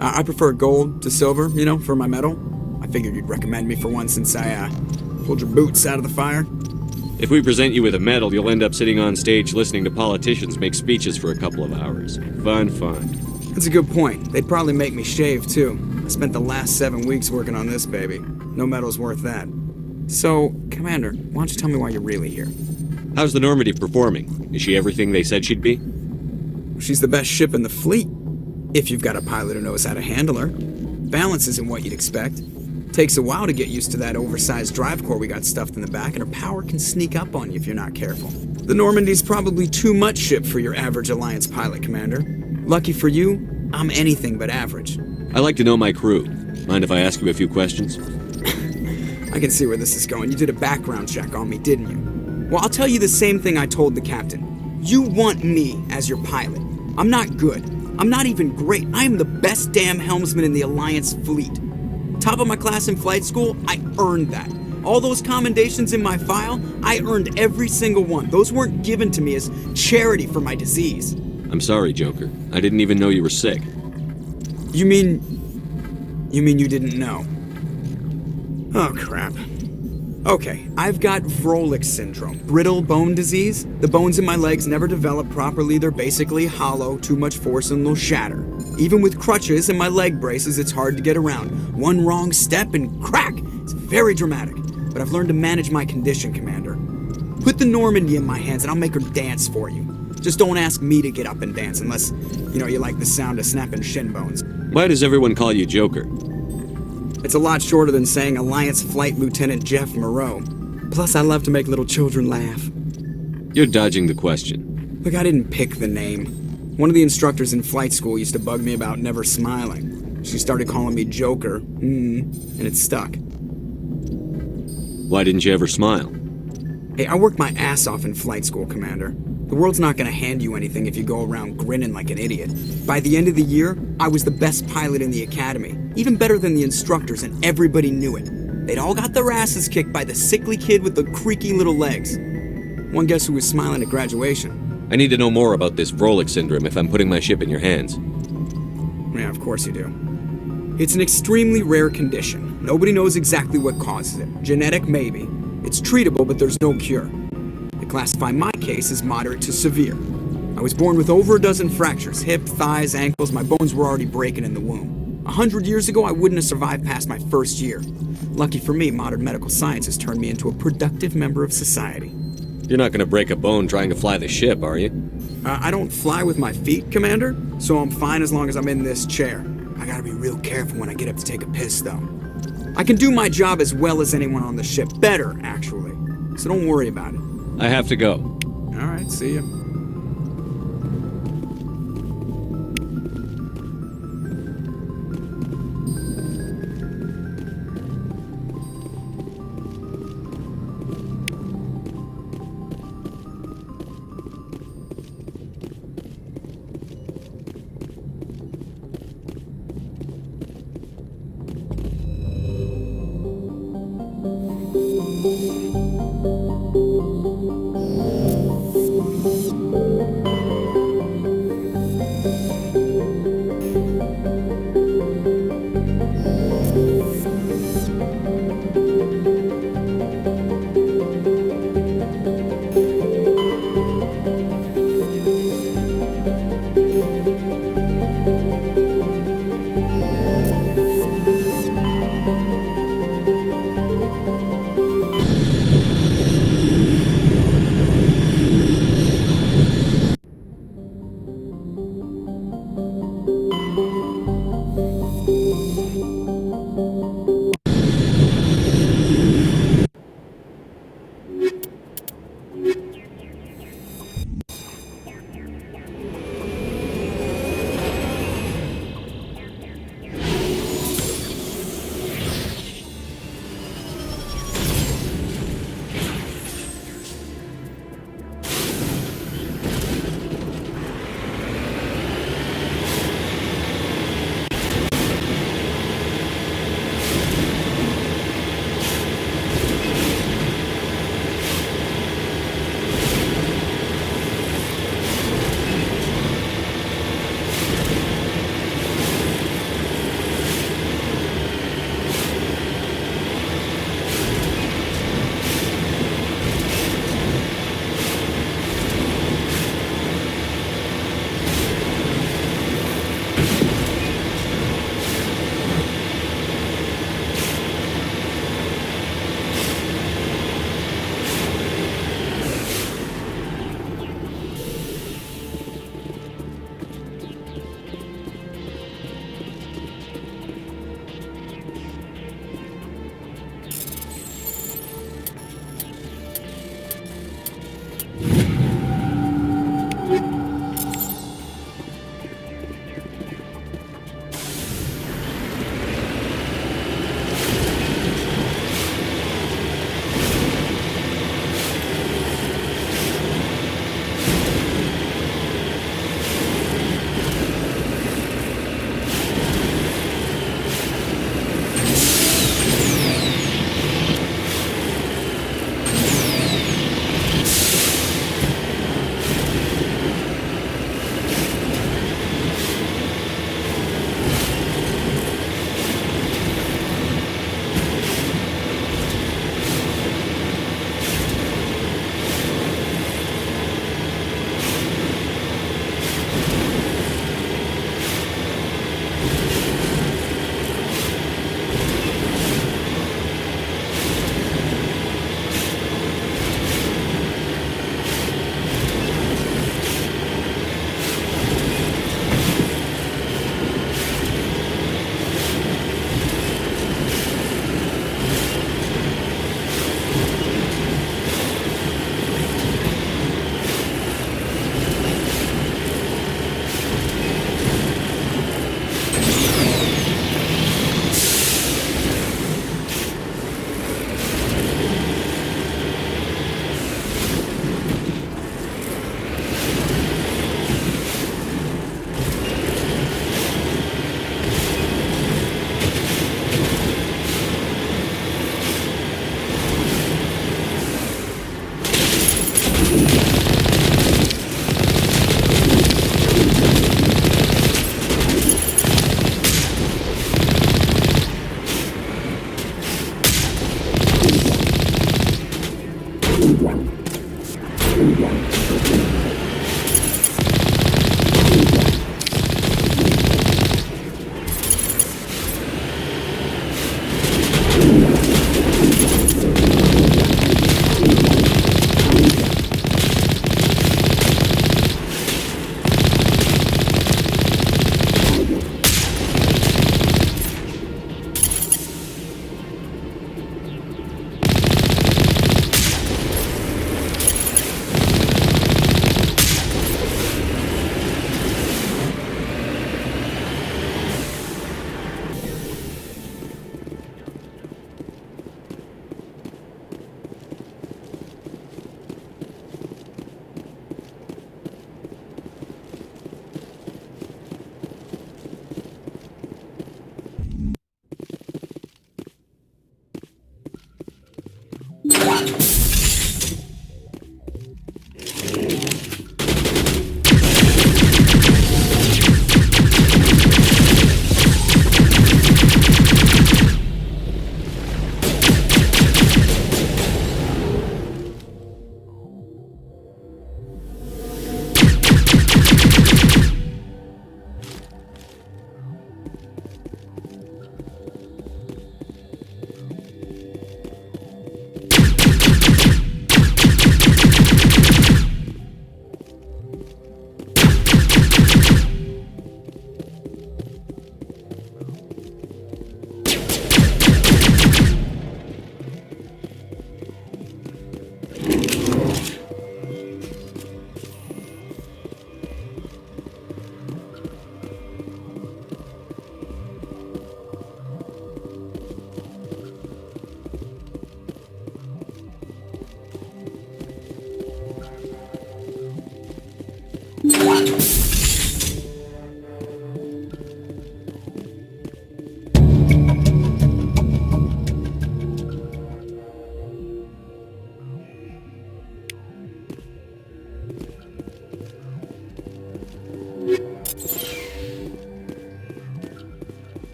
I prefer gold to silver, for my medal. I figured you'd recommend me for one since I, pulled your boots out of the fire. If we present you with a medal, you'll end up sitting on stage listening to politicians make speeches for a couple of hours. Fun. That's a good point. They'd probably make me shave, too. I spent the last 7 weeks working on this baby. No medal's worth that. So, Commander, why don't you tell me why you're really here? How's the Normandy performing? Is she everything they said she'd be? She's the best ship in the fleet, if you've got a pilot who knows how to handle her. Balance isn't what you'd expect. Takes a while to get used to that oversized drive core we got stuffed in the back, and her power can sneak up on you if you're not careful. The Normandy's probably too much ship for your average Alliance pilot, Commander. Lucky for you, I'm anything but average. I like to know my crew. Mind if I ask you a few questions? I can see where this is going. You did a background check on me, didn't you? Well, I'll tell you the same thing I told the captain. You want me as your pilot. I'm not good. I'm not even great. I am the best damn helmsman in the Alliance fleet. Top of my class in flight school, I earned that. All those commendations in my file, I earned every single one. Those weren't given to me as charity for my disease. I'm sorry, Joker. I didn't even know you were sick. You mean you didn't know? Oh, crap. Okay, I've got Vrolik syndrome, brittle bone disease. The bones in my legs never develop properly. They're basically hollow, too much force and they'll shatter. Even with crutches and my leg braces, it's hard to get around. One wrong step and crack! It's very dramatic. But I've learned to manage my condition, Commander. Put the Normandy in my hands and I'll make her dance for you. Just don't ask me to get up and dance unless, you like the sound of snapping shin bones. Why does everyone call you Joker? It's a lot shorter than saying Alliance Flight Lieutenant Jeff Moreau. Plus, I love to make little children laugh. You're dodging the question. Look, I didn't pick the name. One of the instructors in flight school used to bug me about never smiling. She started calling me Joker, and it stuck. Why didn't you ever smile? Hey, I worked my ass off in flight school, Commander. The world's not gonna hand you anything if you go around grinning like an idiot. By the end of the year, I was the best pilot in the academy. Even better than the instructors, and everybody knew it. They'd all got their asses kicked by the sickly kid with the creaky little legs. One guess who was smiling at graduation? I need to know more about this Vrolik syndrome if I'm putting my ship in your hands. Yeah, of course you do. It's an extremely rare condition. Nobody knows exactly what causes it. Genetic, maybe. It's treatable, but there's no cure. They classify my case as moderate to severe. I was born with over a dozen fractures, hip, thighs, ankles. My bones were already breaking in the womb. 100 years ago, I wouldn't have survived past my first year. Lucky for me, modern medical science has turned me into a productive member of society. You're not going to break a bone trying to fly the ship, are you? I don't fly with my feet, Commander, so I'm fine as long as I'm in this chair. I gotta be real careful when I get up to take a piss, though. I can do my job as well as anyone on the ship. Better, actually. So don't worry about it. I have to go. All right, see ya.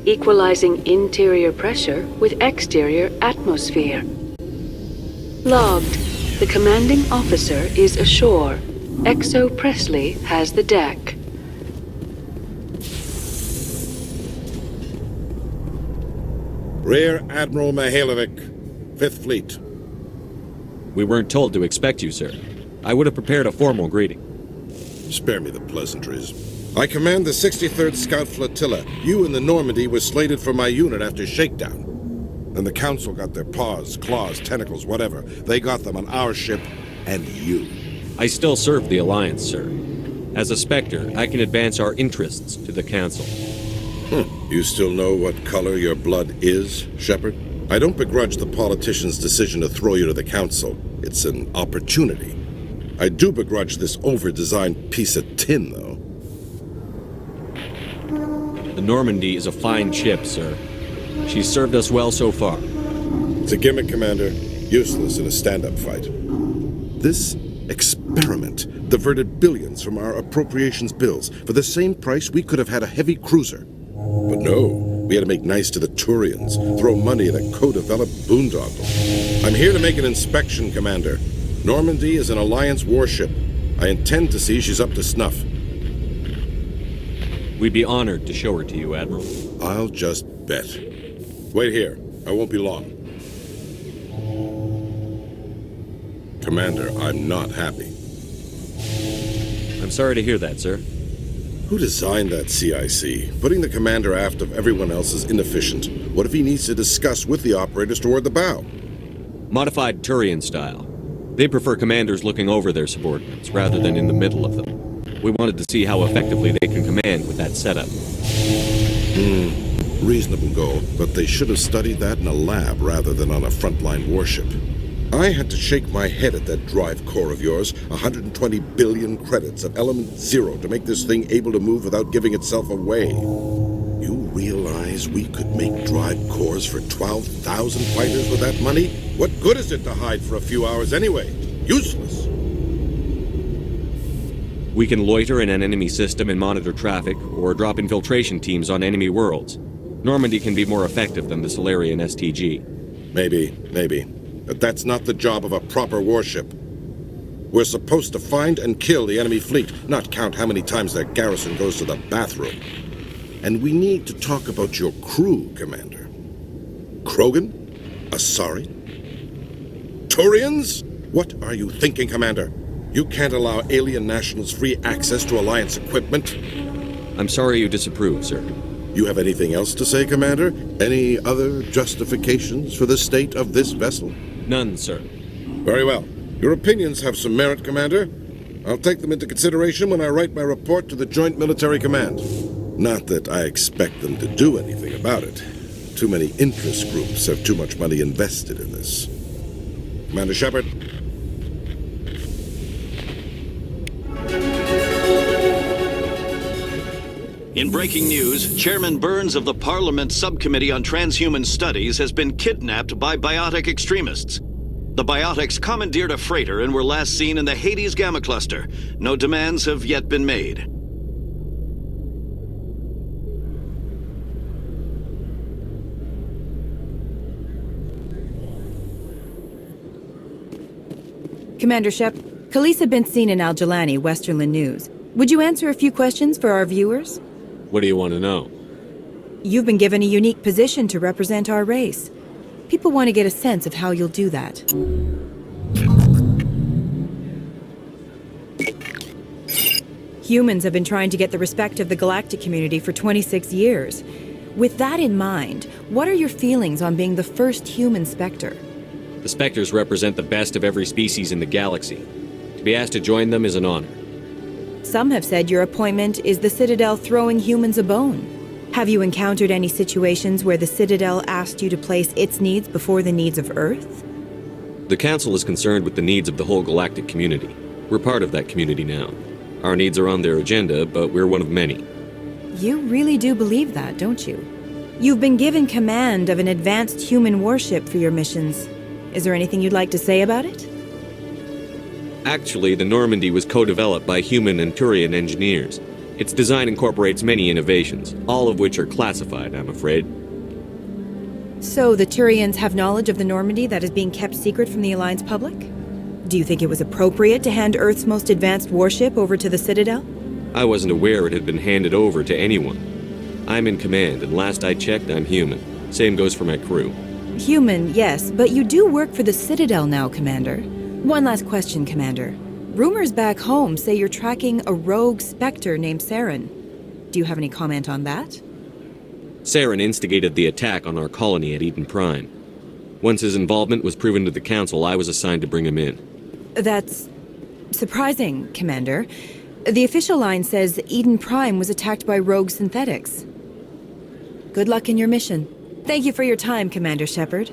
Equalizing interior pressure with exterior atmosphere. Logged. The commanding officer is ashore. Exo Presley has the deck. Rear Admiral Mihailovic, 5th Fleet. We weren't told to expect you, sir. I would have prepared a formal greeting. Spare me the pleasantries. I command the 63rd Scout Flotilla. You and the Normandy were slated for my unit after shakedown. And the Council got their paws, claws, tentacles, whatever. They got them on our ship, and you. I still serve the Alliance, sir. As a Spectre, I can advance our interests to the Council. You still know what color your blood is, Shepard? I don't begrudge the politician's decision to throw you to the Council. It's an opportunity. I do begrudge this over-designed piece of tin, though. The Normandy is a fine ship, sir. She's served us well so far. It's a gimmick, Commander. Useless in a stand-up fight. This experiment diverted billions from our appropriations bills. For the same price, we could have had a heavy cruiser. But no, we had to make nice to the Turians, throw money at a co-developed boondoggle. I'm here to make an inspection, Commander. Normandy is an Alliance warship. I intend to see she's up to snuff. We'd be honored to show her to you, Admiral. I'll just bet. Wait here. I won't be long. Commander, I'm not happy. I'm sorry to hear that, sir. Who designed that CIC? Putting the commander aft of everyone else is inefficient. What if he needs to discuss with the operators toward the bow? Modified Turian style. They prefer commanders looking over their subordinates rather than in the middle of them. We wanted to see how effectively they can command with that setup. Reasonable goal, but they should have studied that in a lab rather than on a frontline warship. I had to shake my head at that drive core of yours, 120 billion credits at element 0 to make this thing able to move without giving itself away. You realize we could make drive cores for 12,000 fighters with that money? What good is it to hide for a few hours anyway? Useless. We can loiter in an enemy system and monitor traffic, or drop infiltration teams on enemy worlds. Normandy can be more effective than the Solarian STG. Maybe. But that's not the job of a proper warship. We're supposed to find and kill the enemy fleet, not count how many times their garrison goes to the bathroom. And we need to talk about your crew, Commander. Krogan? Asari? Turians? What are you thinking, Commander? You can't allow alien nationals free access to Alliance equipment. I'm sorry you disapprove, sir. You have anything else to say, Commander? Any other justifications for the state of this vessel? None, sir. Very well. Your opinions have some merit, Commander. I'll take them into consideration when I write my report to the Joint Military Command. Not that I expect them to do anything about it. Too many interest groups have too much money invested in this. Commander Shepard. In breaking news, Chairman Burns of the Parliament Subcommittee on Transhuman Studies has been kidnapped by biotic extremists. The biotics commandeered a freighter and were last seen in the Hades Gamma Cluster. No demands have yet been made. Commander Shep, Khalees had been seen in Al-Jalani, Westerland News. Would you answer a few questions for our viewers? What do you want to know? You've been given a unique position to represent our race. People want to get a sense of how you'll do that. Humans have been trying to get the respect of the galactic community for 26 years. With that in mind, what are your feelings on being the first human Spectre? The Spectres represent the best of every species in the galaxy. To be asked to join them is an honor. Some have said your appointment is the Citadel throwing humans a bone. Have you encountered any situations where the Citadel asked you to place its needs before the needs of Earth? The Council is concerned with the needs of the whole galactic community. We're part of that community now. Our needs are on their agenda, but we're one of many. You really do believe that, don't you? You've been given command of an advanced human warship for your missions. Is there anything you'd like to say about it? Actually, the Normandy was co-developed by human and Turian engineers. Its design incorporates many innovations, all of which are classified, I'm afraid. So the Turians have knowledge of the Normandy that is being kept secret from the Alliance public? Do you think it was appropriate to hand Earth's most advanced warship over to the Citadel? I wasn't aware it had been handed over to anyone. I'm in command, and last I checked, I'm human. Same goes for my crew. Human, yes, but you do work for the Citadel now, Commander. One last question, Commander. Rumors back home say you're tracking a rogue Spectre named Saren. Do you have any comment on that? Saren instigated the attack on our colony at Eden Prime. Once his involvement was proven to the Council, I was assigned to bring him in. That's surprising, Commander. The official line says Eden Prime was attacked by rogue synthetics. Good luck in your mission. Thank you for your time, Commander Shepard.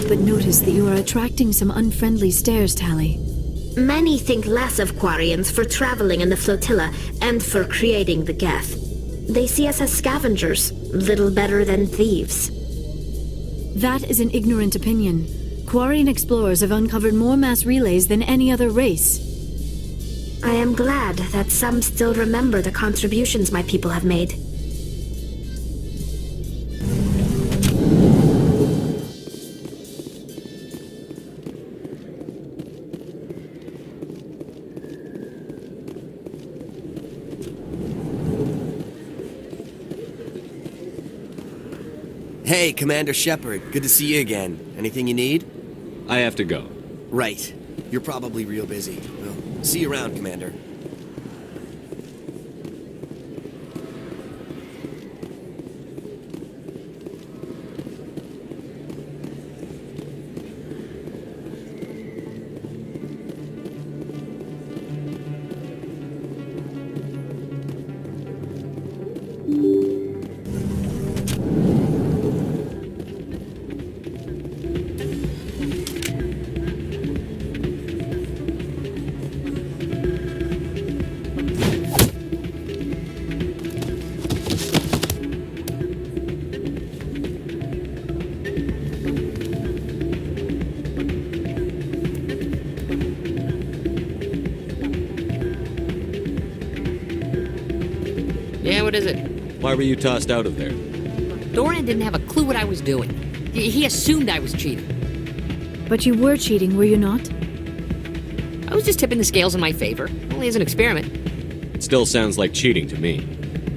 But notice that you are attracting some unfriendly stares, Tally. Many think less of Quarians for traveling in the flotilla and for creating the Geth. They see us as scavengers, little better than thieves. That is an ignorant opinion. Quarian explorers have uncovered more mass relays than any other race. I am glad that some still remember the contributions my people have made. Hey, Commander Shepard. Good to see you again. Anything you need? I have to go. Right. You're probably real busy. Well, see you around, Commander. Yeah, what is it? Why were you tossed out of there? Dorian didn't have a clue what I was doing. He assumed I was cheating. But you were cheating, were you not? I was just tipping the scales in my favor, only as an experiment. It still sounds like cheating to me.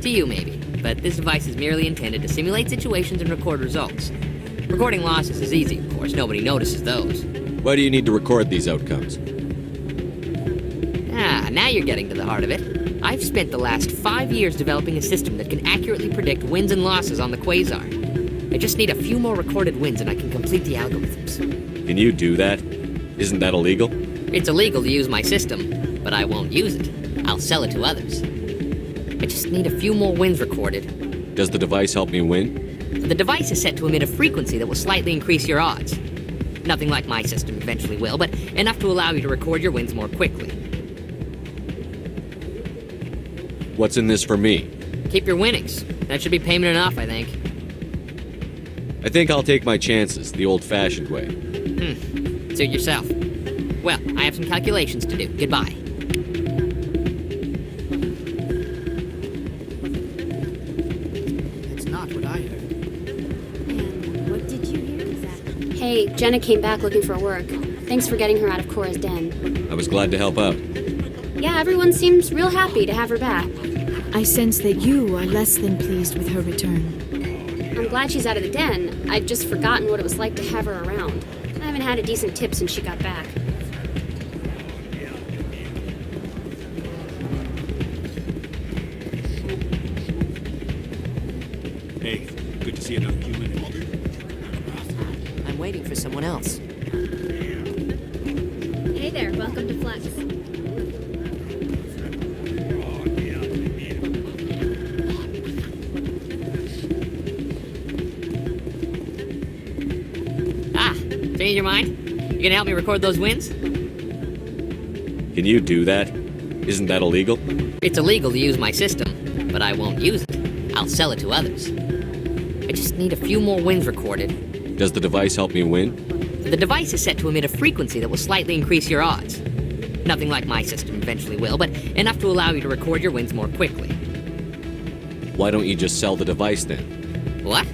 To you, maybe. But this device is merely intended to simulate situations and record results. Recording losses is easy, of course. Nobody notices those. Why do you need to record these outcomes? Ah, now you're getting to the heart of it. I've spent the last 5 years developing a system that can accurately predict wins and losses on the Quasar. I just need a few more recorded wins and I can complete the algorithms. Can you do that? Isn't that illegal? It's illegal to use my system, but I won't use it. I'll sell it to others. I just need a few more wins recorded. Does the device help me win? The device is set to emit a frequency that will slightly increase your odds. Nothing like my system eventually will, but enough to allow you to record your wins more quickly. What's in this for me? Keep your winnings. That should be payment enough, I think. I think I'll take my chances the old-fashioned way. Suit yourself. Well, I have some calculations to do. Goodbye. That's not what I heard. And what did you hear exactly? Hey, Jenna came back looking for work. Thanks for getting her out of Cora's den. I was glad to help out. Yeah, everyone seems real happy to have her back. I sense that you are less than pleased with her return. I'm glad she's out of the den. I'd just forgotten what it was like to have her around. I haven't had a decent tip since she got back. Hey, good to see another human. I'm waiting for someone else. Hey there, welcome to Flex. Change your mind? You gonna help me record those wins? Can you do that? Isn't that illegal? It's illegal to use my system, but I won't use it. I'll sell it to others. I just need a few more wins recorded. Does the device help me win? The device is set to emit a frequency that will slightly increase your odds. Nothing like my system eventually will, but enough to allow you to record your wins more quickly. Why don't you just sell the device then? What?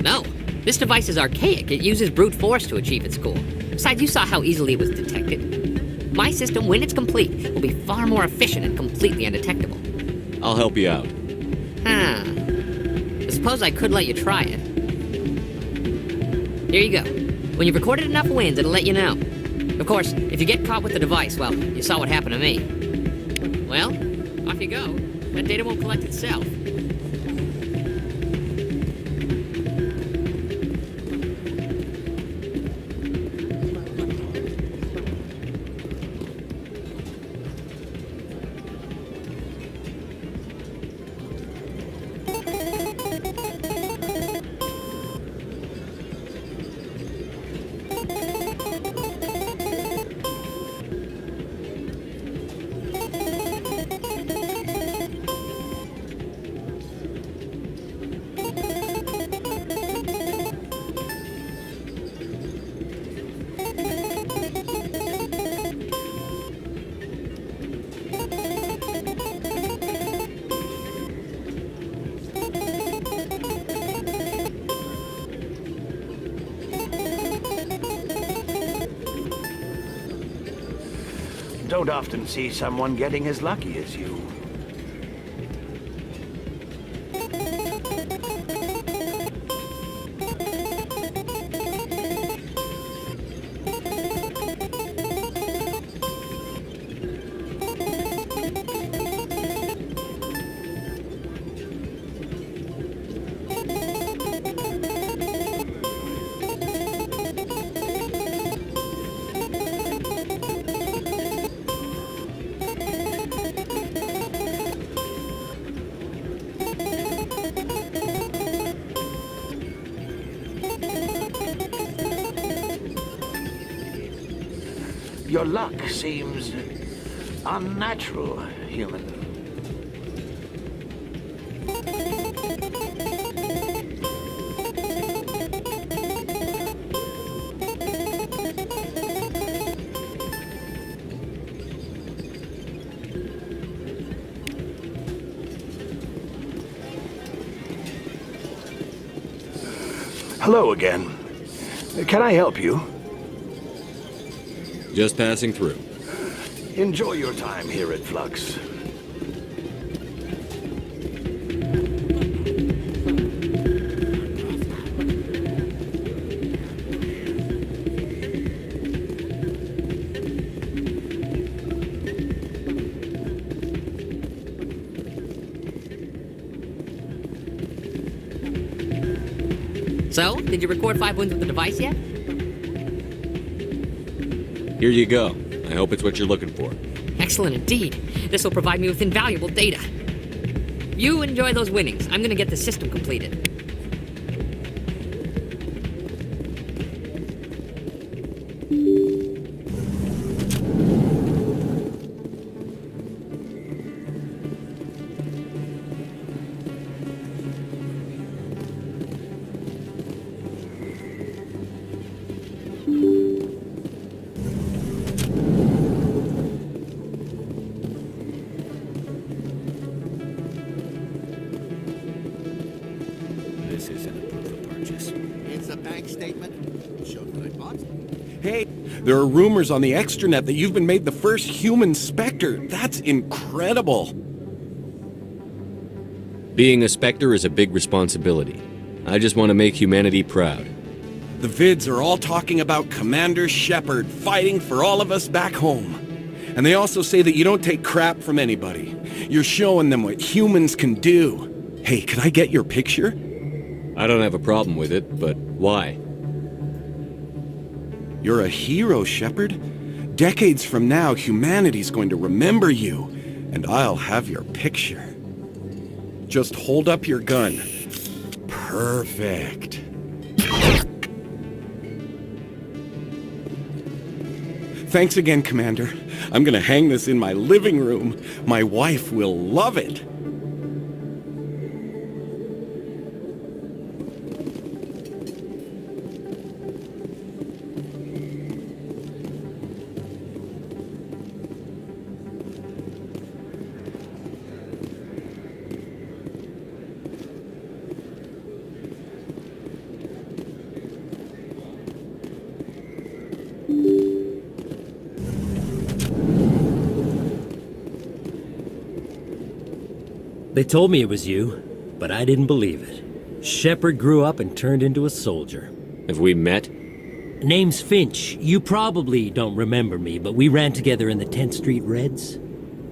No. This device is archaic. It uses brute force to achieve its goal. Besides, you saw how easily it was detected. My system, when it's complete, will be far more efficient and completely undetectable. I'll help you out. I suppose I could let you try it. Here you go. When you've recorded enough wins, it'll let you know. Of course, if you get caught with the device, well, you saw what happened to me. Well, off you go. That data won't collect itself. Don't often see someone getting as lucky as you. Your luck seems unnatural, human. Hello again. Can I help you? Just passing through. Enjoy your time here at Flux. So, did you record 5 wins with the device yet? Here you go. I hope it's what you're looking for. Excellent indeed. This will provide me with invaluable data. You enjoy those winnings. I'm gonna get the system completed. Hey, there are rumors on the extranet that you've been made the first human Spectre. That's incredible. Being a Spectre is a big responsibility. I just want to make humanity proud. The vids are all talking about Commander Shepard fighting for all of us back home. And they also say that you don't take crap from anybody. You're showing them what humans can do. Hey, could I get your picture? I don't have a problem with it, but why? You're a hero, Shepard. Decades from now, humanity's going to remember you, and I'll have your picture. Just hold up your gun. Perfect. Thanks again, Commander. I'm gonna hang this in my living room. My wife will love it. They told me it was you, but I didn't believe it. Shepard grew up and turned into a soldier. Have we met? Name's Finch. You probably don't remember me, but we ran together in the 10th Street Reds.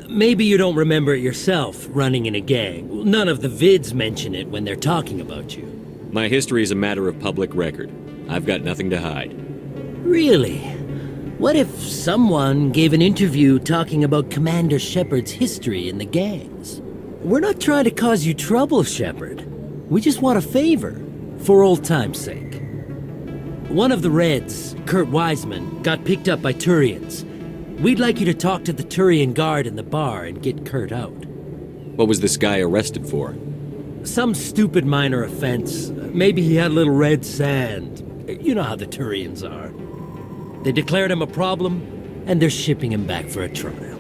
Maybe you don't remember it yourself, running in a gang. None of the vids mention it when they're talking about you. My history is a matter of public record. I've got nothing to hide. Really? What if someone gave an interview talking about Commander Shepard's history in the gangs? We're not trying to cause you trouble, Shepard. We just want a favor, for old time's sake. One of the Reds, Kurt Wiseman, got picked up by Turians. We'd like you to talk to the Turian guard in the bar and get Kurt out. What was this guy arrested for? Some stupid minor offense. Maybe he had a little red sand. You know how the Turians are. They declared him a problem, and they're shipping him back for a trial.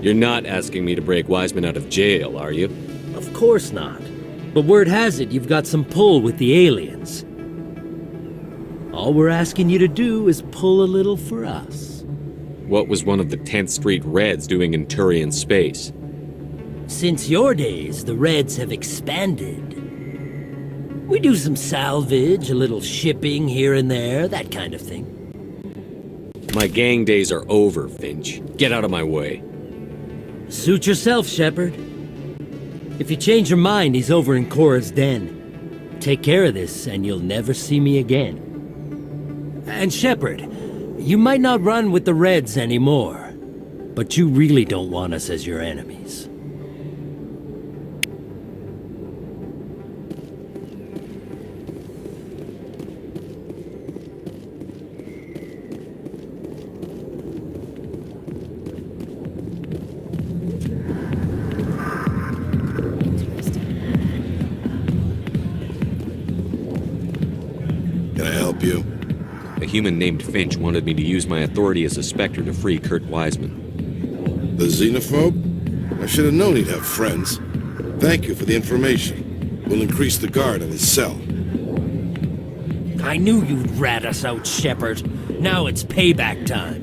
You're not asking me to break Wiseman out of jail, are you? Of course not. But word has it you've got some pull with the aliens. All we're asking you to do is pull a little for us. What was one of the 10th Street Reds doing in Turian space? Since your days, the Reds have expanded. We do some salvage, a little shipping here and there, that kind of thing. My gang days are over, Finch. Get out of my way. Suit yourself, Shepard. If you change your mind, he's over in Cora's den. Take care of this, and you'll never see me again. And Shepard, you might not run with the Reds anymore, but you really don't want us as your enemies. A human named Finch wanted me to use my authority as a Spectre to free Kurt Wiseman. The xenophobe? I should have known he'd have friends. Thank you for the information. We'll increase the guard on his cell. I knew you'd rat us out, Shepard. Now it's payback time.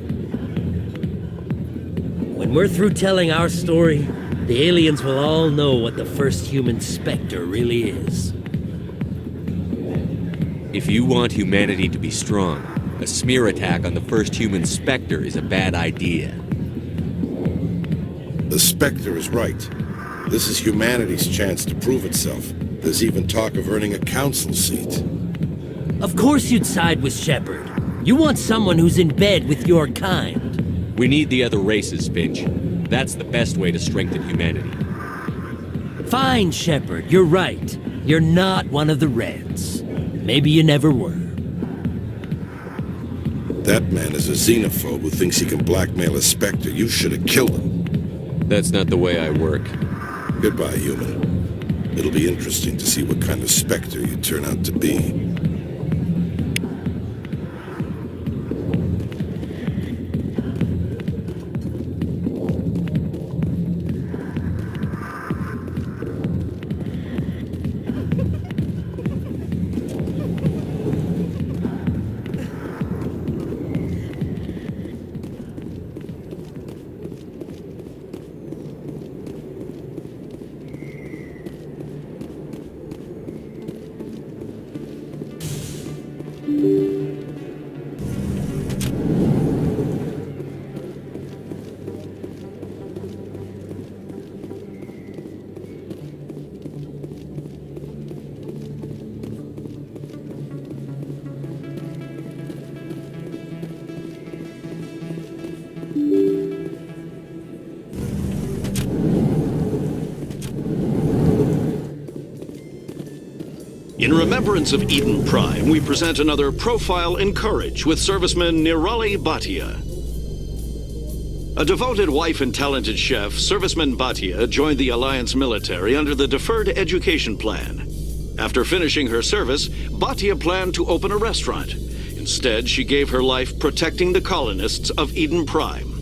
When we're through telling our story, the aliens will all know what the first human Spectre really is. If you want humanity to be strong, a smear attack on the first human Spectre is a bad idea. The Spectre is right. This is humanity's chance to prove itself. There's even talk of earning a council seat. Of course you'd side with Shepard. You want someone who's in bed with your kind. We need the other races, Finch. That's the best way to strengthen humanity. Fine, Shepard, you're right. You're not one of the Reds. Maybe you never were. That man is a xenophobe who thinks he can blackmail a Spectre. You should have killed him. That's not the way I work. Goodbye, human. It'll be interesting to see what kind of Spectre you turn out to be. In remembrance of Eden Prime, we present another Profile in Courage with serviceman Nirali Bhatia. A devoted wife and talented chef, Serviceman Bhatia joined the Alliance military under the Deferred Education Plan. After finishing her service, Bhatia planned to open a restaurant. Instead, she gave her life protecting the colonists of Eden Prime.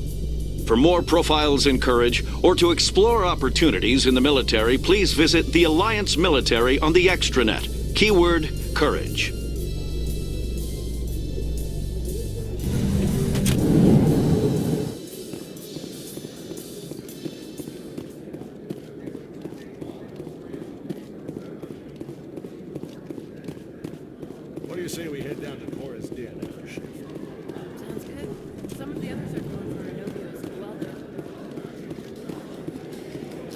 For more Profiles in Courage, or to explore opportunities in the military, please visit the Alliance Military on the extranet. Keyword, Courage. What do you say we head down to Cora's Den after shift? Sounds good. Some of the others are going for Inokios as well.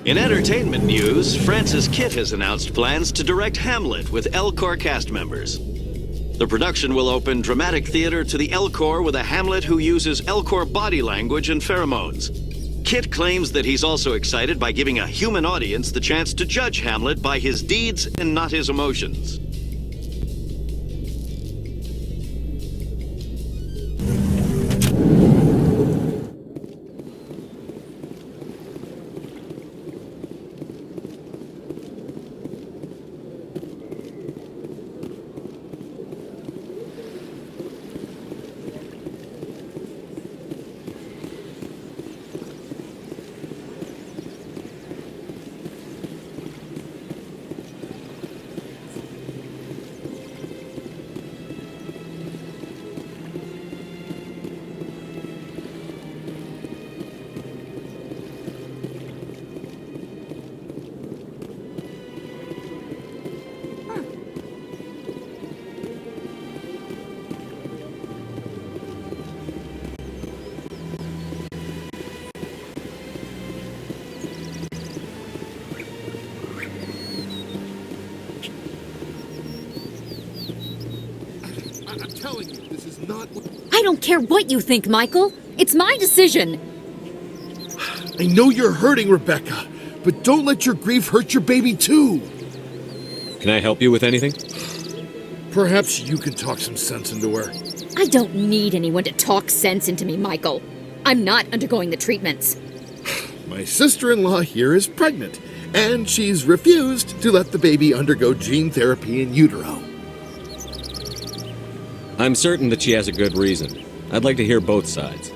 In entertainment news, Francis Kitt has announced plans to direct Hamlet with Elcor cast members. The production will open dramatic theater to the Elcor with a Hamlet who uses Elcor body language and pheromones. Kitt claims that he's also excited by giving a human audience the chance to judge Hamlet by his deeds and not his emotions. I'm telling you, this is not what... I don't care what you think, Michael. It's my decision. I know you're hurting, Rebecca, but don't let your grief hurt your baby too. Can I help you with anything? Perhaps you can talk some sense into her. I don't need anyone to talk sense into me, Michael. I'm not undergoing the treatments. My sister-in-law here is pregnant, and she's refused to let the baby undergo gene therapy in utero. I'm certain that she has a good reason. I'd like to hear both sides.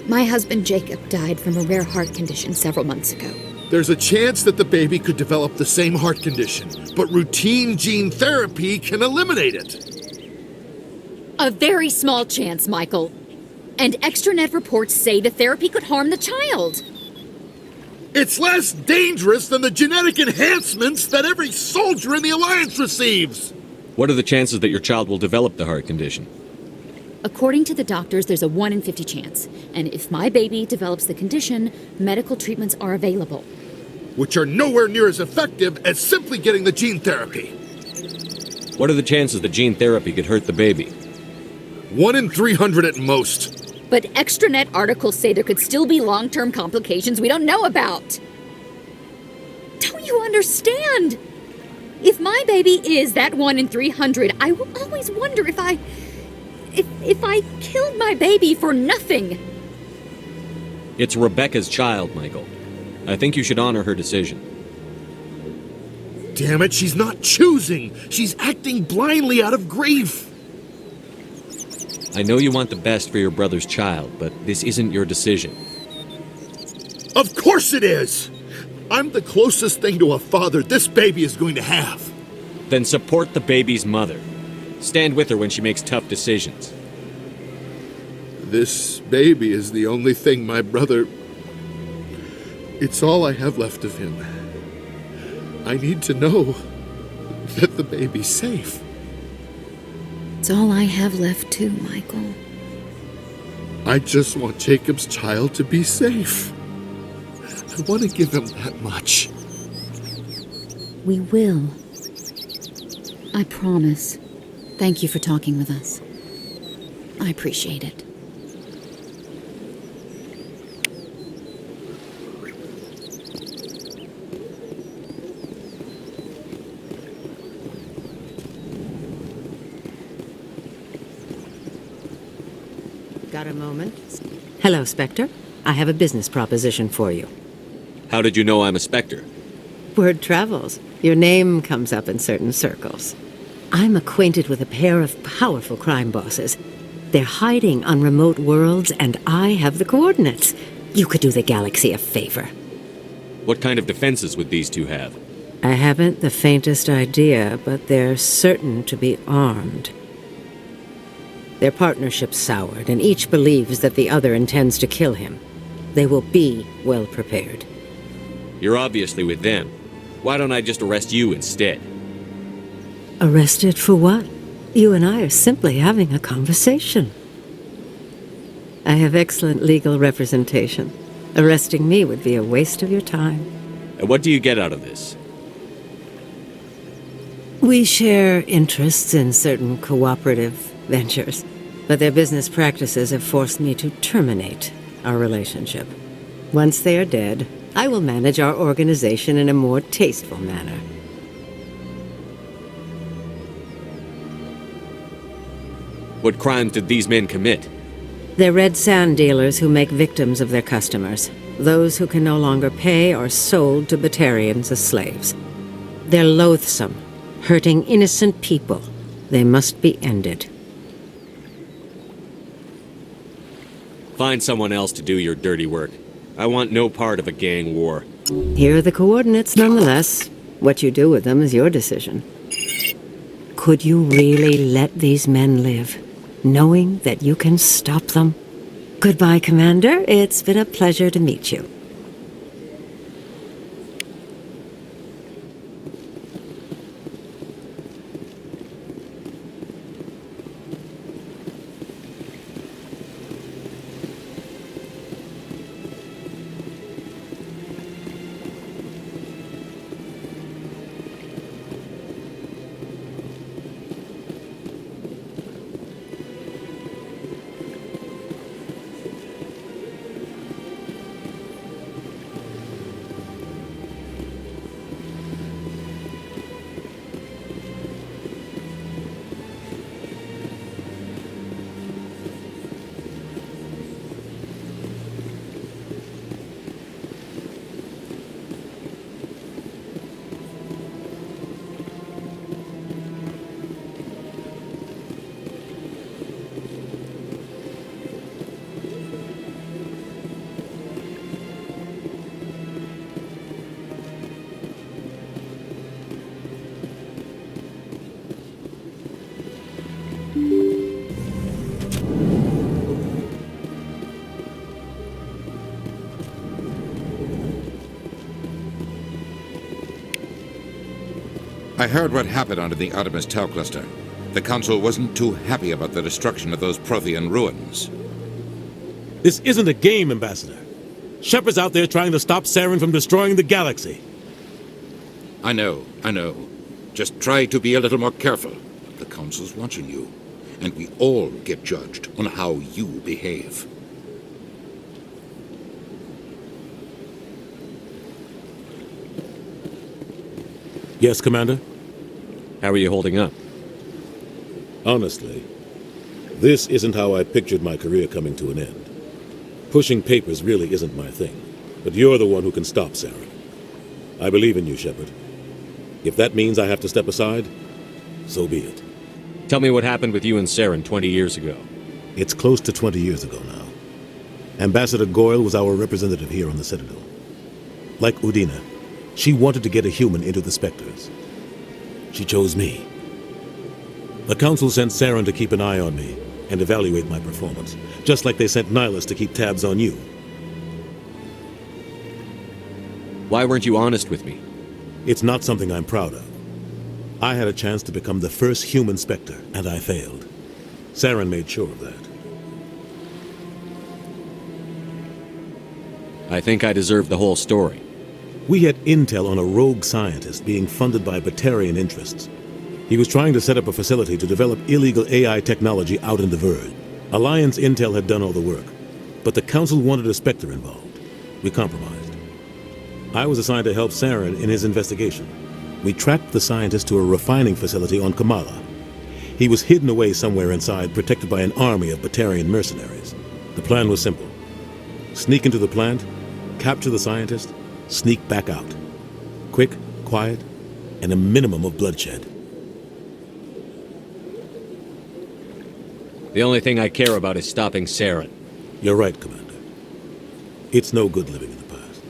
My husband Jacob died from a rare heart condition several months ago. There's a chance that the baby could develop the same heart condition, but routine gene therapy can eliminate it. A very small chance, Michael. And extranet reports say the therapy could harm the child. It's less dangerous than the genetic enhancements that every soldier in the Alliance receives. What are the chances that your child will develop the heart condition? According to the doctors, there's a 1 in 50 chance. And if my baby develops the condition, medical treatments are available. Which are nowhere near as effective as simply getting the gene therapy. What are the chances that gene therapy could hurt the baby? 1 in 300 at most. But extranet articles say there could still be long-term complications we don't know about. Don't you understand? If my baby is that 1 in 300, I will always wonder if I killed my baby for nothing. It's Rebecca's child, Michael. I think you should honor her decision. Damn it, she's not choosing. She's acting blindly out of grief. I know you want the best for your brother's child, but this isn't your decision. Of course it is! I'm the closest thing to a father this baby is going to have. Then support the baby's mother. Stand with her when she makes tough decisions. This baby is the only thing my brother... It's all I have left of him. I need to know that the baby's safe. It's all I have left too, Michael. I just want Jacob's child to be safe. I want to give him that much. We will. I promise. Thank you for talking with us. I appreciate it. Got a moment? Hello, Spectre. I have a business proposition for you. How did you know I'm a Spectre? Word travels. Your name comes up in certain circles. I'm acquainted with a pair of powerful crime bosses. They're hiding on remote worlds, and I have the coordinates. You could do the galaxy a favor. What kind of defenses would these two have? I haven't the faintest idea, but they're certain to be armed. Their partnership's soured, and each believes that the other intends to kill him. They will be well prepared. You're obviously with them. Why don't I just arrest you instead? Arrested for what? You and I are simply having a conversation. I have excellent legal representation. Arresting me would be a waste of your time. And what do you get out of this? We share interests in certain cooperative ventures, but their business practices have forced me to terminate our relationship. Once they are dead, I will manage our organization in a more tasteful manner. What crimes did these men commit? They're red sand dealers who make victims of their customers. Those who can no longer pay are sold to Batarians as slaves. They're loathsome, hurting innocent people. They must be ended. Find someone else to do your dirty work. I want no part of a gang war. Here are the coordinates nonetheless. What you do with them is your decision. Could you really let these men live, knowing that you can stop them? Goodbye, Commander. It's been a pleasure to meet you. I heard what happened under the Artemis Tau cluster. The Council wasn't too happy about the destruction of those Prothean ruins. This isn't a game, Ambassador. Shepard's out there trying to stop Saren from destroying the galaxy. I know. Just try to be a little more careful. The Council's watching you, and we all get judged on how you behave. Yes, Commander? How are you holding up? Honestly, this isn't how I pictured my career coming to an end. Pushing papers really isn't my thing, but you're the one who can stop Saren. I believe in you, Shepard. If that means I have to step aside, so be it. Tell me what happened with you and Saren 20 years ago. It's close to 20 years ago now. Ambassador Goyle was our representative here on the Citadel. Like Udina, she wanted to get a human into the Spectres. She chose me. The Council sent Saren to keep an eye on me and evaluate my performance, just like they sent Nihilus to keep tabs on you. Why weren't you honest with me? It's not something I'm proud of. I had a chance to become the first human Spectre, and I failed. Saren made sure of that. I think I deserve the whole story. We had intel on a rogue scientist being funded by Batarian interests. He was trying to set up a facility to develop illegal AI technology out in the Verge. Alliance intel had done all the work, but the Council wanted a Spectre involved. We compromised. I was assigned to help Saren in his investigation. We tracked the scientist to a refining facility on Kamala. He was hidden away somewhere inside, protected by an army of Batarian mercenaries. The plan was simple. Sneak into the plant, capture the scientist, sneak back out. Quick, quiet, and a minimum of bloodshed. The only thing I care about is stopping Saren. You're right, Commander. It's no good living in the past.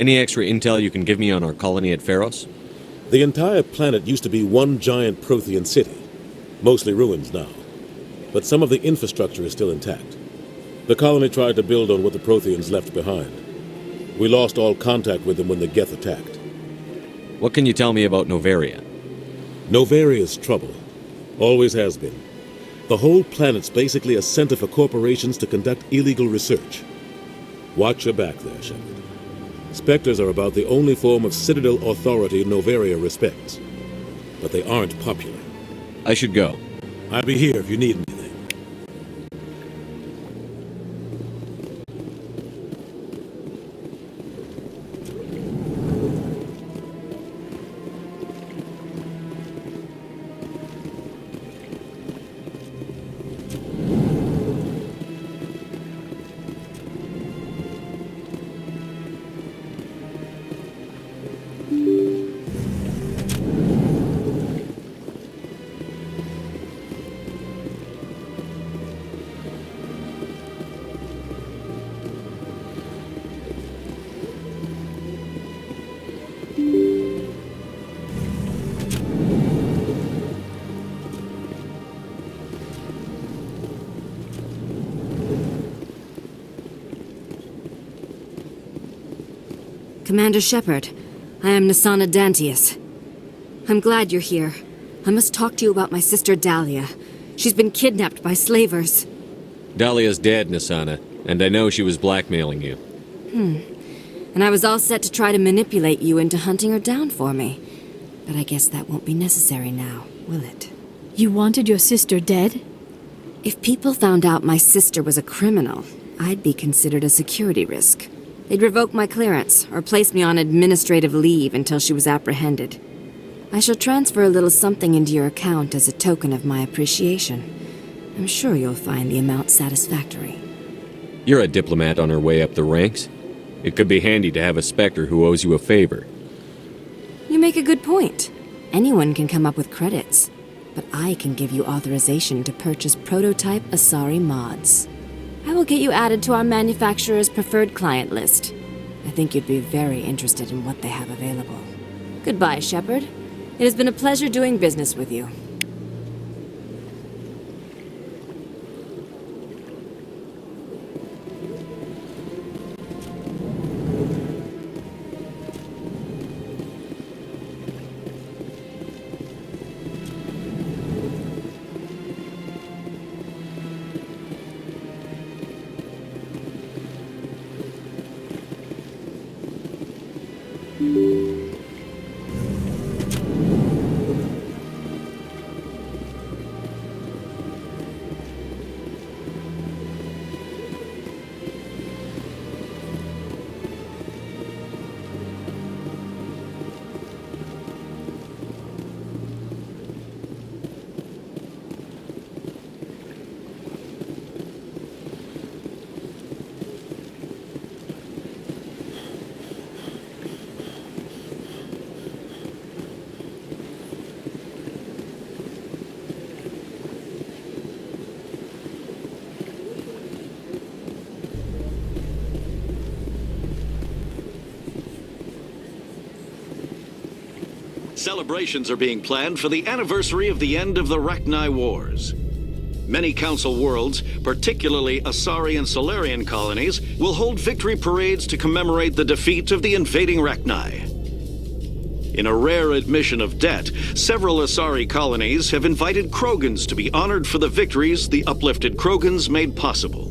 Any extra intel you can give me on our colony at Pharos? The entire planet used to be one giant Prothean city. Mostly ruins now. But some of the infrastructure is still intact. The colony tried to build on what the Protheans left behind. We lost all contact with them when the Geth attacked. What can you tell me about Novaria? Novaria's trouble. Always has been. The whole planet's basically a center for corporations to conduct illegal research. Watch your back there, Shepard. Spectres are about the only form of Citadel authority Novaria respects. But they aren't popular. I should go. I'll be here if you need me. Commander Shepard, I am Nasana Dantius. I'm glad you're here. I must talk to you about my sister Dahlia. She's been kidnapped by slavers. Dahlia's dead, Nasana, and I know she was blackmailing you. And I was all set to try to manipulate you into hunting her down for me. But I guess that won't be necessary now, will it? You wanted your sister dead? If people found out my sister was a criminal, I'd be considered a security risk. They'd revoke my clearance, or place me on administrative leave until she was apprehended. I shall transfer a little something into your account as a token of my appreciation. I'm sure you'll find the amount satisfactory. You're a diplomat on her way up the ranks. It could be handy to have a Spectre who owes you a favor. You make a good point. Anyone can come up with credits, but I can give you authorization to purchase prototype Asari mods. I will get you added to our manufacturer's preferred client list. I think you'd be very interested in what they have available. Goodbye, Shepard. It has been a pleasure doing business with you. Celebrations are being planned for the anniversary of the end of the Rachni Wars. Many Council worlds, particularly Asari and Solarian colonies, will hold victory parades to commemorate the defeat of the invading Rachni. In a rare admission of debt, several Asari colonies have invited Krogans to be honored for the victories the uplifted Krogans made possible.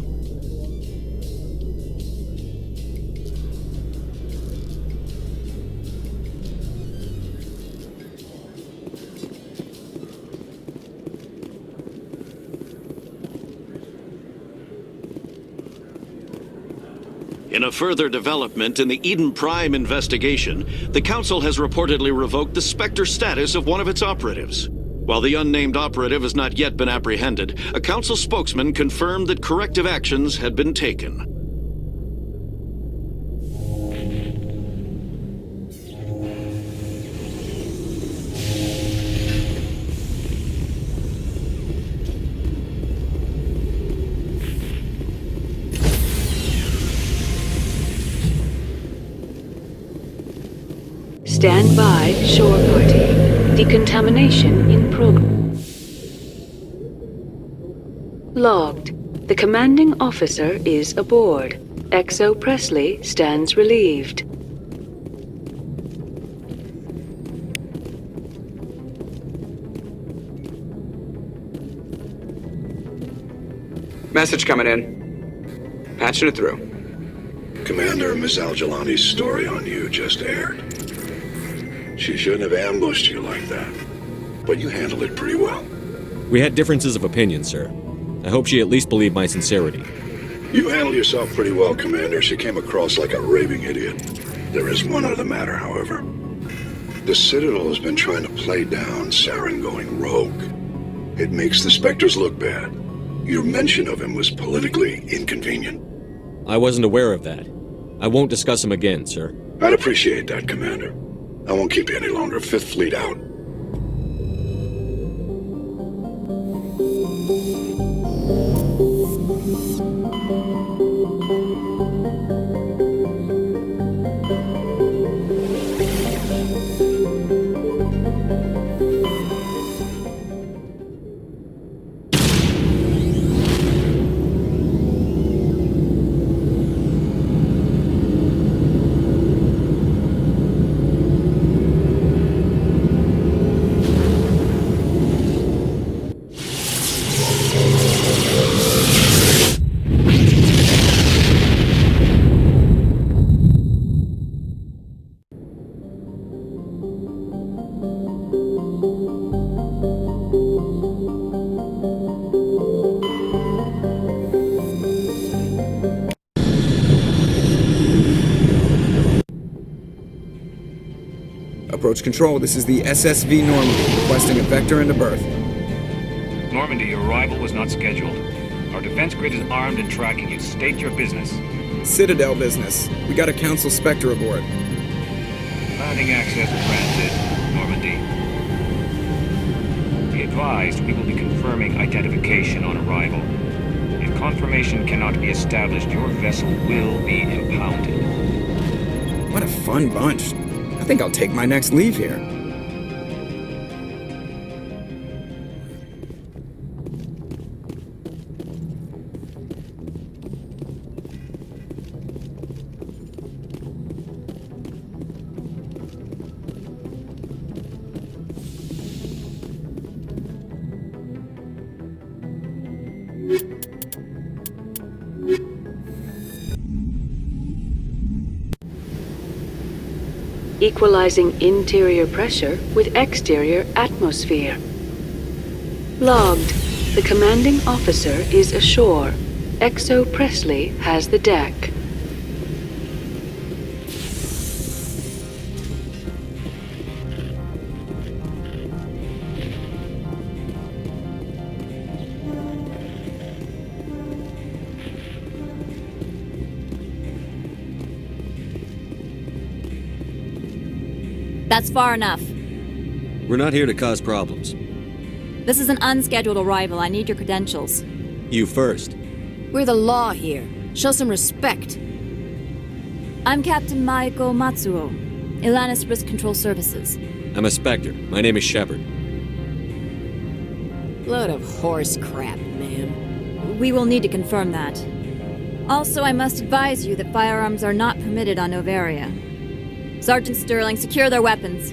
In a further development in the Eden Prime investigation, the Council has reportedly revoked the Spectre status of one of its operatives. While the unnamed operative has not yet been apprehended, a council spokesman confirmed that corrective actions had been taken. Stand by, shore party. Decontamination in progress. Logged. The commanding officer is aboard. XO Presley stands relieved. Message coming in. Patching it through. Commander, Miss Al-Jalani's story on you just aired. She shouldn't have ambushed you like that, but you handled it pretty well. We had differences of opinion, sir. I hope she at least believed my sincerity. You handled yourself pretty well, Commander. She came across like a raving idiot. There is one other matter, however. The Citadel has been trying to play down Saren going rogue. It makes the Spectres look bad. Your mention of him was politically inconvenient. I wasn't aware of that. I won't discuss him again, sir. I'd appreciate that, Commander. I won't keep you any longer. Fifth Fleet out. Approach control, this is the SSV Normandy, requesting a vector and a berth. Normandy, your arrival was not scheduled. Our defense grid is armed and tracking you. State your business. Citadel business. We got a Council Spectre aboard. Landing access granted, Normandy. Be advised, we will be confirming identification on arrival. If confirmation cannot be established, your vessel will be impounded. What a fun bunch. I think I'll take my next leave here. Equalizing interior pressure with exterior atmosphere. Logged. The commanding officer is ashore. XO Presley has the deck. That's far enough. We're not here to cause problems. This is an unscheduled arrival. I need your credentials. You first. We're the law here. Show some respect. I'm Captain Maiko Matsuo, Ilanis Risk Control Services. I'm a Spectre. My name is Shepard. Load of horse crap, man. We will need to confirm that. Also, I must advise you that firearms are not permitted on Novaria. Sergeant Sterling, secure their weapons.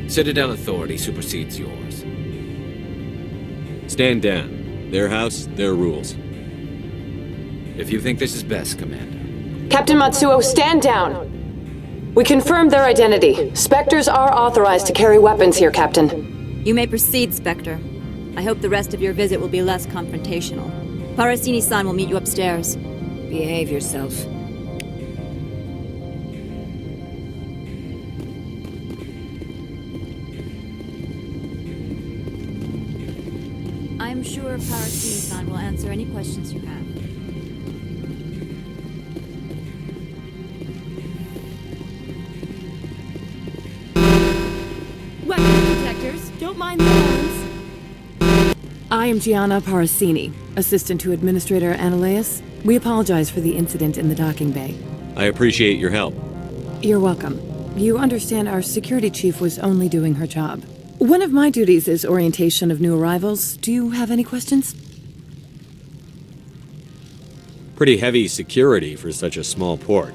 Citadel authority supersedes yours. Stand down. Their house, their rules. If you think this is best, Commander. Captain Matsuo, stand down. We confirmed their identity. Spectres are authorized to carry weapons here, Captain. You may proceed, Spectre. I hope the rest of your visit will be less confrontational. Parasini-san will meet you upstairs. Behave yourself. I'm sure Parasini-san will answer any questions you have. Weapons detectors, don't mind the alarms. I am Gianna Parasini, assistant to Administrator Ananias. We apologize for the incident in the docking bay. I appreciate your help. You're welcome. You understand our security chief was only doing her job. One of my duties is orientation of new arrivals. Do you have any questions? Pretty heavy security for such a small port.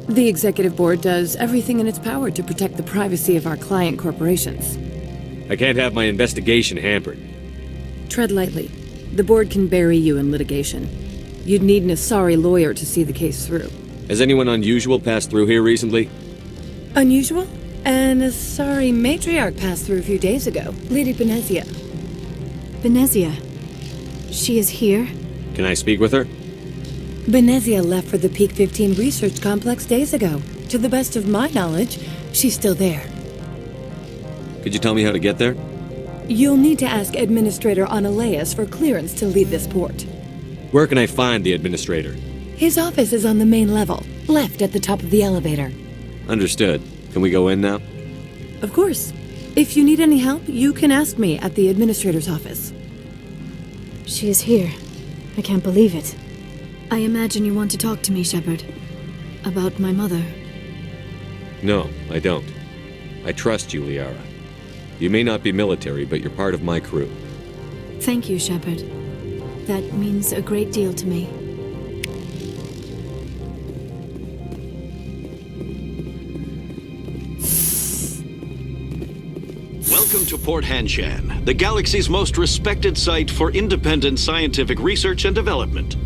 The executive board does everything in its power to protect the privacy of our client corporations. I can't have my investigation hampered. Tread lightly. The board can bury you in litigation. You'd need an Asari lawyer to see the case through. Has anyone unusual passed through here recently? Unusual? An Asari matriarch passed through a few days ago. Lady Benezia. Benezia? She is here? Can I speak with her? Benezia left for the Peak 15 research complex days ago. To the best of my knowledge, she's still there. Could you tell me how to get there? You'll need to ask Administrator Ananias for clearance to leave this port. Where can I find the administrator? His office is on the main level, left at the top of the elevator. Understood. Can we go in now? Of course. If you need any help, you can ask me at the administrator's office. She is here. I can't believe it. I imagine you want to talk to me, Shepard. About my mother. No, I don't. I trust you, Liara. You may not be military, but you're part of my crew. Thank you, Shepard. That means a great deal to me. Welcome to Port Hanshan, the galaxy's most respected site for independent scientific research and development.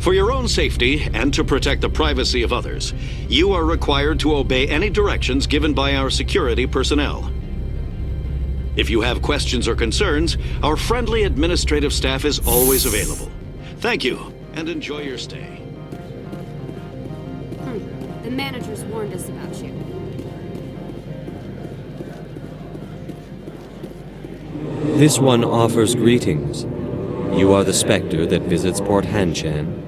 For your own safety and to protect the privacy of others, you are required to obey any directions given by our security personnel. If you have questions or concerns, our friendly administrative staff is always available. Thank you, and enjoy your stay. The managers warned us about you. This one offers greetings. You are the Spectre that visits Port Hanshan.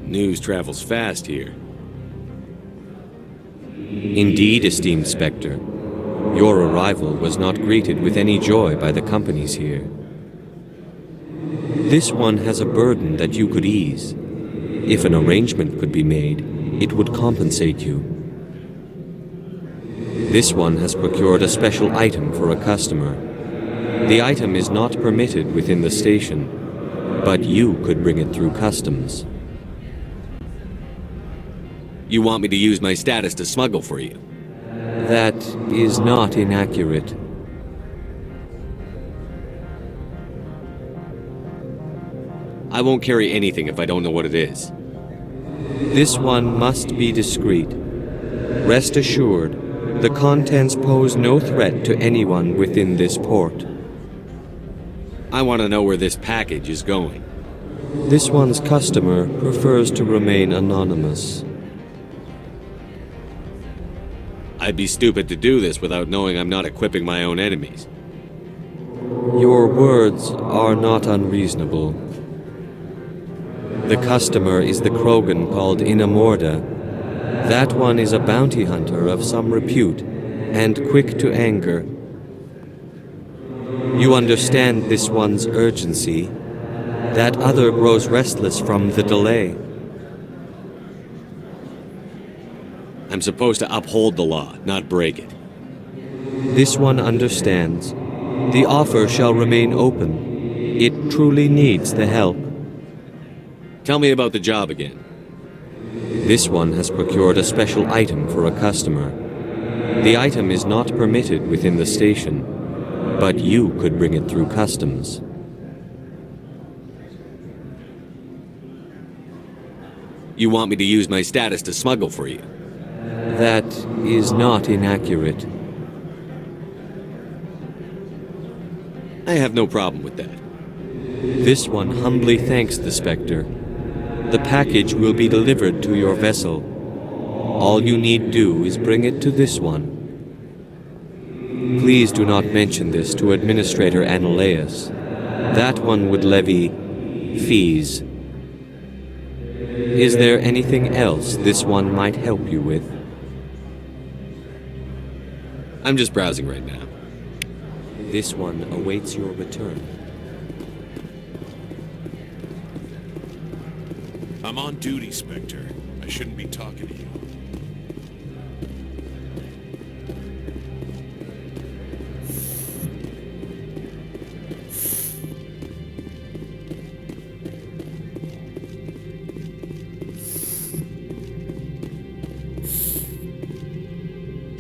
News travels fast here. Indeed, esteemed Spectre. Your arrival was not greeted with any joy by the companies here. This one has a burden that you could ease. If an arrangement could be made, it would compensate you. This one has procured a special item for a customer. The item is not permitted within the station, but you could bring it through customs. You want me to use my status to smuggle for you? That is not inaccurate. I won't carry anything if I don't know what it is. This one must be discreet. Rest assured, the contents pose no threat to anyone within this port. I want to know where this package is going. This one's customer prefers to remain anonymous. I'd be stupid to do this without knowing I'm not equipping my own enemies. Your words are not unreasonable. The customer is the Krogan called Inamorda. That one is a bounty hunter of some repute, and quick to anger. You understand this one's urgency. That other grows restless from the delay. I'm supposed to uphold the law, not break it. This one understands. The offer shall remain open. It truly needs the help. Tell me about the job again. This one has procured a special item for a customer. The item is not permitted within the station, but you could bring it through customs. You want me to use my status to smuggle for you? That is not inaccurate. I have no problem with that. This one humbly thanks the Spectre. The package will be delivered to your vessel. All you need do is bring it to this one. Please do not mention this to Administrator Ananias. That one would levy fees. Is there anything else this one might help you with? I'm just browsing right now. This one awaits your return. I'm on duty, Spectre. I shouldn't be talking to you.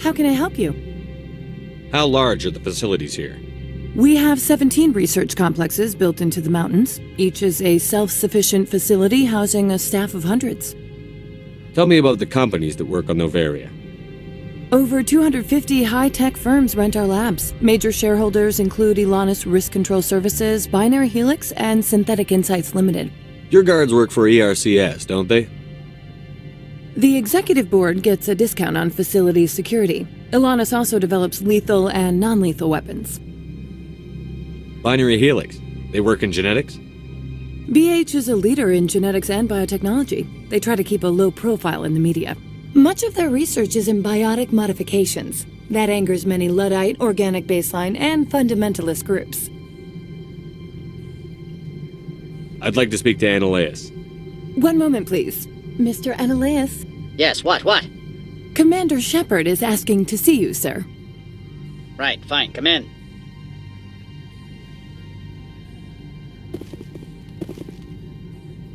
How can I help you? How large are the facilities here? We have 17 research complexes built into the mountains. Each is a self-sufficient facility housing a staff of hundreds. Tell me about the companies that work on Noveria. Over 250 high-tech firms rent our labs. Major shareholders include Elanus Risk Control Services, Binary Helix, and Synthetic Insights Limited. Your guards work for ERCS, don't they? The executive board gets a discount on facility security. Elanus also develops lethal and non-lethal weapons. Binary Helix. They work in genetics? BH is a leader in genetics and biotechnology. They try to keep a low profile in the media. Much of their research is in biotic modifications. That angers many Luddite, organic baseline, and fundamentalist groups. I'd like to speak to Ananias. One moment, please. Mr. Ananias? Yes, what? Commander Shepard is asking to see you, sir. Right, fine, come in.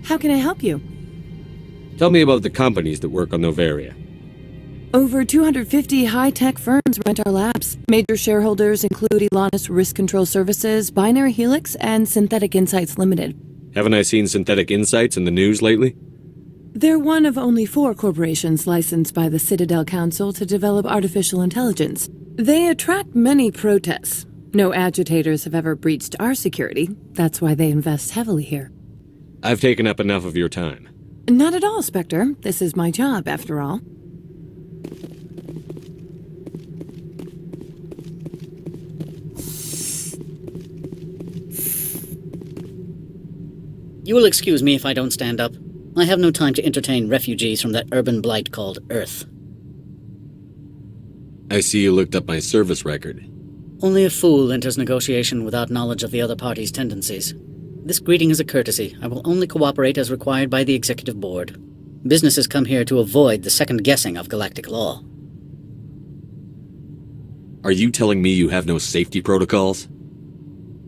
How can I help you? Tell me about the companies that work on Noveria. Over 250 high-tech firms rent our labs. Major shareholders include Elanus Risk Control Services, Binary Helix, and Synthetic Insights Limited. Haven't I seen Synthetic Insights in the news lately? They're one of only 4 corporations licensed by the Citadel Council to develop artificial intelligence. They attract many protests. No agitators have ever breached our security. That's why they invest heavily here. I've taken up enough of your time. Not at all, Spectre. This is my job, after all. You will excuse me if I don't stand up. I have no time to entertain refugees from that urban blight called Earth. I see you looked up my service record. Only a fool enters negotiation without knowledge of the other party's tendencies. This greeting is a courtesy. I will only cooperate as required by the Executive Board. Businesses come here to avoid the second guessing of galactic law. Are you telling me you have no safety protocols?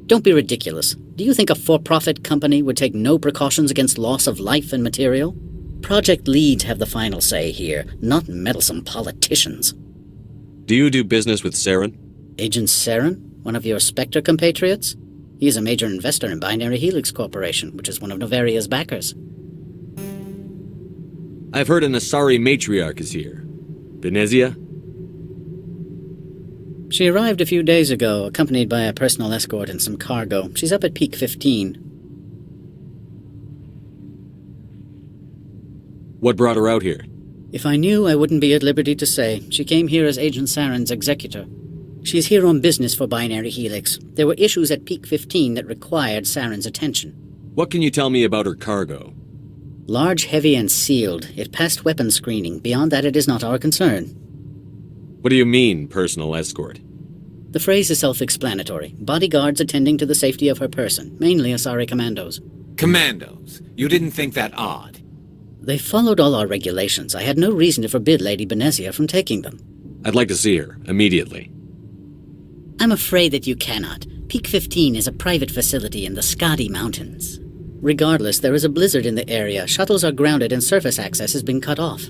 Don't be ridiculous. Do you think a for-profit company would take no precautions against loss of life and material? Project leads have the final say here, not meddlesome politicians. Do you do business with Saren? Agent Saren? One of your Spectre compatriots? He is a major investor in Binary Helix Corporation, which is one of Noveria's backers. I've heard an Asari matriarch is here. Benezia? She arrived a few days ago, accompanied by a personal escort and some cargo. She's up at Peak 15. What brought her out here? If I knew, I wouldn't be at liberty to say. She came here as Agent Saren's executor. She's here on business for Binary Helix. There were issues at Peak 15 that required Saren's attention. What can you tell me about her cargo? Large, heavy, and sealed. It passed weapons screening. Beyond that, it is not our concern. What do you mean, personal escort? The phrase is self-explanatory. Bodyguards attending to the safety of her person, mainly Asari commandos. Commandos? You didn't think that odd? They followed all our regulations. I had no reason to forbid Lady Benezia from taking them. I'd like to see her, immediately. I'm afraid that you cannot. Peak 15 is a private facility in the Skadi Mountains. Regardless, there is a blizzard in the area. Shuttles are grounded and surface access has been cut off.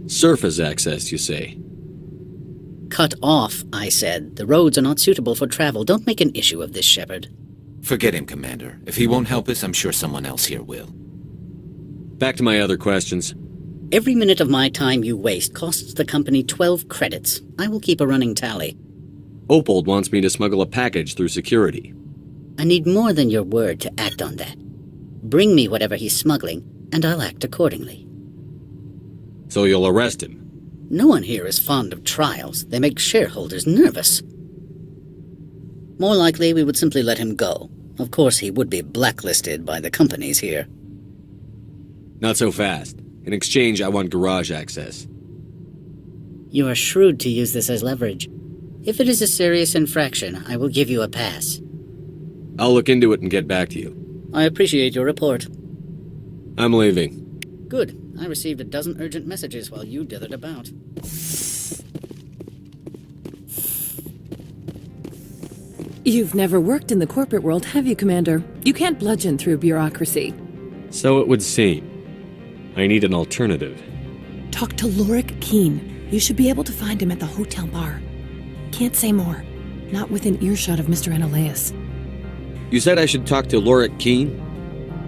Surface access, you say? Cut off, I said. The roads are not suitable for travel. Don't make an issue of this, Shepard. Forget him, Commander. If he won't help us, I'm sure someone else here will. Back to my other questions. Every minute of my time you waste costs the company 12 credits. I will keep a running tally. Opold wants me to smuggle a package through security. I need more than your word to act on that. Bring me whatever he's smuggling, and I'll act accordingly. So you'll arrest him? No one here is fond of trials. They make shareholders nervous. More likely, we would simply let him go. Of course, he would be blacklisted by the companies here. Not so fast. In exchange, I want garage access. You are shrewd to use this as leverage. If it is a serious infraction, I will give you a pass. I'll look into it and get back to you. I appreciate your report. I'm leaving. Good. I received a dozen urgent messages while you dithered about. You've never worked in the corporate world, have you, Commander? You can't bludgeon through bureaucracy. So it would seem. I need an alternative. Talk to Lorik Keene. You should be able to find him at the hotel bar. Can't say more. Not within earshot of Mr. Analaeus. You said I should talk to Lorik Keene?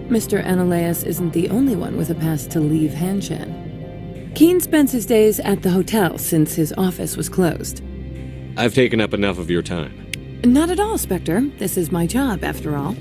Mr. Analaeus isn't the only one with a pass to leave Hanshan. Keene spends his days at the hotel since his office was closed. I've taken up enough of your time. Not at all, Spectre. This is my job, after all.